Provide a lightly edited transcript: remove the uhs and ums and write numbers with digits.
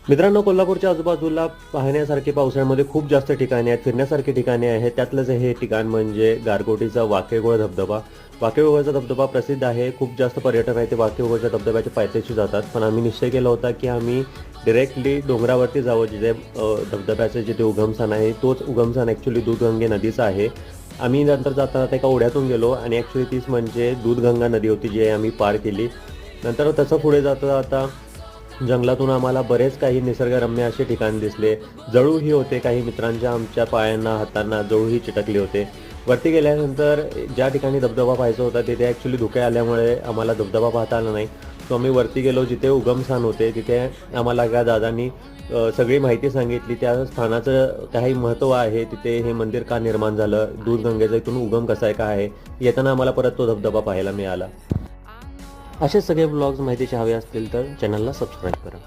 मित्रांनो, कोल्हापूरच्या आजूबाजूला पाहण्यासारखे पावसाळ्यामध्ये खूप जास्त ठिकाणे आहेत, फिरण्यासारखी ठिकाणे आहेत. त्यातलंच हे ठिकाण म्हणजे गारगोटीचा वाकेगोळ धबधबा. वाकेगोळचा धबधबा प्रसिद्ध आहे. खूप जास्त पर्यटक आहेत ते वाकेगोळच्या धबधब्याच्या पायथ्याशी जातात. पण आम्ही निश्चय केला होता की आम्ही डायरेक्टली डोंगरावरती जावं, जिथे धबधब्याचं जिथे उगमस्थान आहे तोच उगमस्थान ॲक्च्युली दूधगंगे नदीचा आहे. आम्ही नंतर जाताना एका ओढ्यातून गेलो आणि ॲक्च्युली तीच म्हणजे दूधगंगा नदी होती, जी आम्ही पार केली. नंतर तसं पुढे जाता जाता जंगलातून आम्हाला बरेच काही निसर्गरम्य असे ठिकाण दिसले. जळूही होते, काही मित्रांच्या आमच्या पायांना हातांना जळूही चिटकले होते. वरती गेल्यानंतर ज्या ठिकाणी धबधबा पाहायचा होता तिथे ॲक्च्युली धुके आल्यामुळे आम्हाला धबधबा पाहता आला नाही. सो आम्ही वरती गेलो, जिथे उगमस्थान होते तिथे आम्हाला एका दादांनी सगळी माहिती सांगितली. त्या स्थानाचं काही महत्त्व आहे, तिथे हे मंदिर का निर्माण झालं, दूधगंगेचा इथून उगम कसा आहे, काय आहे. येताना आम्हाला परत तो धबधबा पाहायला मिळाला. असे सगळे ब्लॉग्स माहितीचे हवे असतील तर चॅनलला सबस्क्राईब करा.